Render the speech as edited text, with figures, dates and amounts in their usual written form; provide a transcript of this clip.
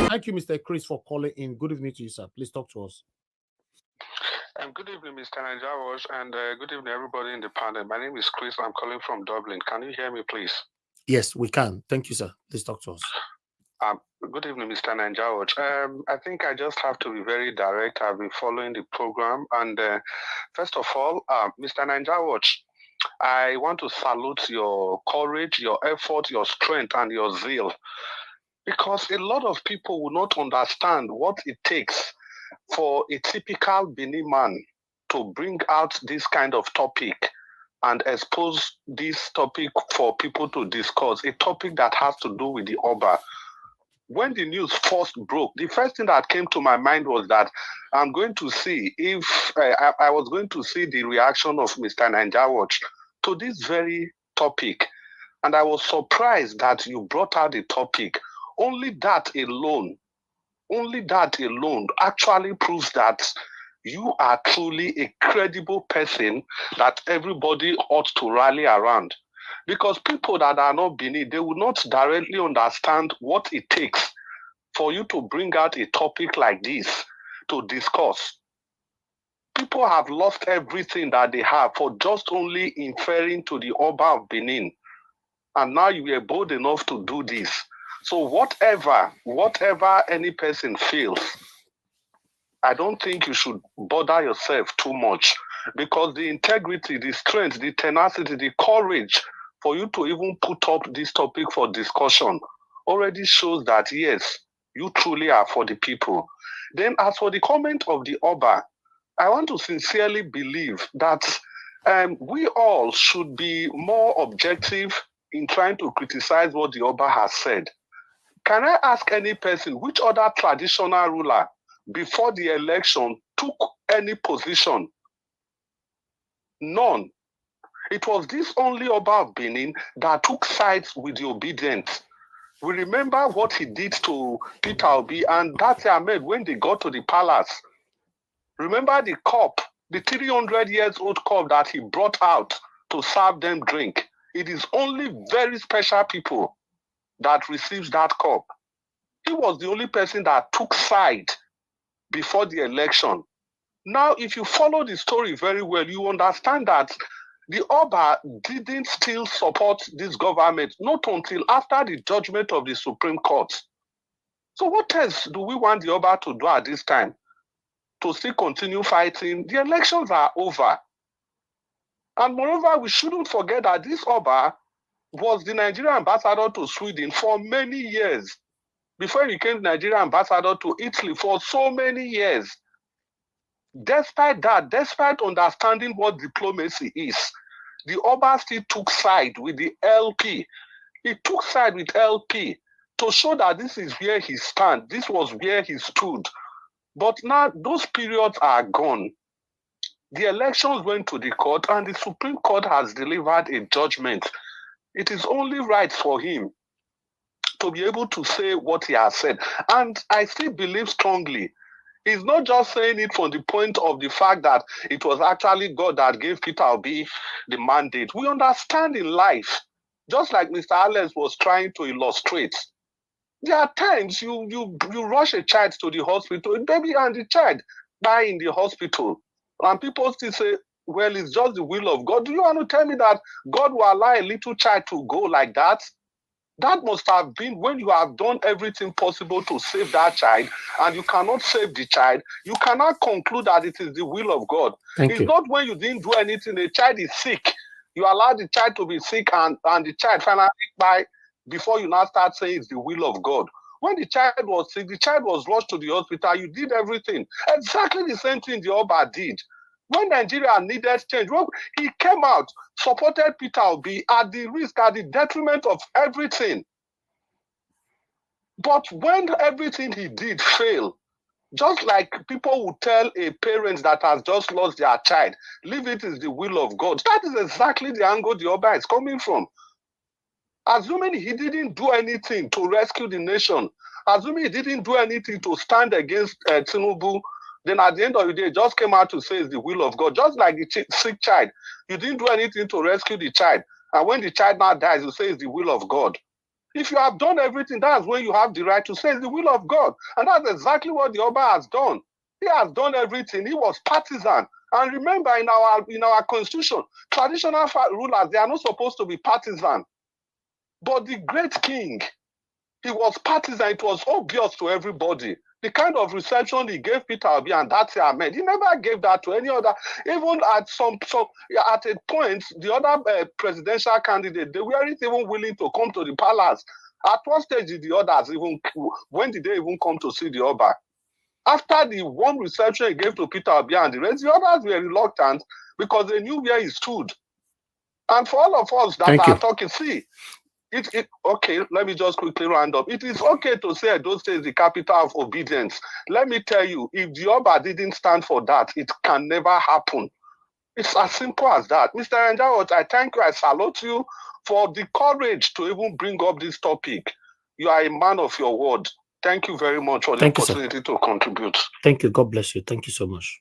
Thank you, Mr. Chris, for calling in. Good evening to you, sir. Please talk to us. Good evening, Mr. NWATCH, and good evening, everybody in the panel. My name is Chris. I'm calling from Dublin. Can you hear me, please? Yes, we can. Thank you, sir. Please talk to us. Good evening, Mr. NWATCH. I think I just have to be very direct. I've been following the program. And first of all, Mr. NWATCH, I want to salute your courage, your effort, your strength, and your zeal. Because a lot of people will not understand what it takes for a typical Benin man to bring out this kind of topic and expose this topic for people to discuss, a topic that has to do with the Oba. When the news first broke, the first thing that came to my mind was that I'm going to see if I was going to see the reaction of Mr. NWATCH to this very topic. And I was surprised that you brought out the topic. Only that alone actually proves that you are truly a credible person that everybody ought to rally around. Because people that are not Benin, they will not directly understand what it takes for you to bring out a topic like this to discuss. People have lost everything that they have for just only inferring to the Oba of Benin. And now you are bold enough to do this. So whatever any person feels, I don't think you should bother yourself too much, because the integrity, the strength, the tenacity, the courage for you to even put up this topic for discussion already shows that, yes, you truly are for the people. Then as for the comment of the Oba, I want to sincerely believe that we all should be more objective in trying to criticize what the Oba has said. Can I ask any person which other traditional ruler before the election took any position? None. It was this only Oba of Benin that took sides with the obedient. We remember what he did to Peter Obi and that Ahmed when they got to the palace. Remember the cup, the 300 years old cup that he brought out to serve them drink. It is only very special people that receives that cup. He was the only person that took side before the election. Now, if you follow the story very well, you understand that the Oba didn't still support this government, not until after the judgment of the Supreme Court. So what else do we want the Oba to do at this time? To still continue fighting? The elections are over. And moreover, we shouldn't forget that this Oba was the Nigerian ambassador to Sweden for many years, before he became Nigerian ambassador to Italy for so many years. Despite that, despite understanding what diplomacy is, the Oba still took side with the LP. He took side with LP to show that this is where he stands. This was where he stood. But now those periods are gone. The elections went to the court and the Supreme Court has delivered a judgment. It is only right for him to be able to say what he has said. And I still believe strongly, he's not just saying it from the point of the fact that it was actually God that gave Peter Obi the mandate. We understand in life, just like Mr. Alex was trying to illustrate, there are times you rush a child to the hospital, a baby and the child die in the hospital. And people still say, well, it's just the will of God. Do you want to tell me that God will allow a little child to go like that? That must have been when you have done everything possible to save that child and you cannot save the child. You cannot conclude that it is the will of God. It's not when you didn't do anything, the child is sick. You allow the child to be sick and the child finally die before you now start saying it's the will of God. When the child was sick, the child was rushed to the hospital. You did everything. Exactly the same thing the Oba did. When Nigeria needed change, well, he came out, supported Peter Obi at the risk, at the detriment of everything. But when everything he did failed, just like people would tell a parent that has just lost their child, leave it is the will of God. That is exactly the angle the Oba is coming from. Assuming he didn't do anything to rescue the nation, assuming he didn't do anything to stand against Tinubu, then at the end of the day, just came out to say it's the will of God. Just like the sick child, you didn't do anything to rescue the child. And when the child now dies, you say it's the will of God. If you have done everything, that's when you have the right to say it's the will of God. And that's exactly what the Oba has done. He has done everything. He was partisan. And remember, in our constitution, traditional rulers, they are not supposed to be partisan. But the great king, he was partisan. It was obvious to everybody. The kind of reception he gave Peter Obi and Dati Ahmed, he never gave that to any other. Even at at a point, the other presidential candidate, they weren't even willing to come to the palace. At what stage did the others when did they even come to see the Oba? After the warm reception he gave to Peter Obi and the rest, the others were reluctant because they knew where he stood. And for all of us that are talking, see, okay, let me just quickly round up. It is okay to say Edo State is the capital of obedience. Let me tell you, if the Oba didn't stand for that, it can never happen. It's as simple as that. Mr. NWATCH, I thank you. I salute you for the courage to even bring up this topic. You are a man of your word. Thank you very much for the opportunity to contribute. Thank you. God bless you. Thank you so much.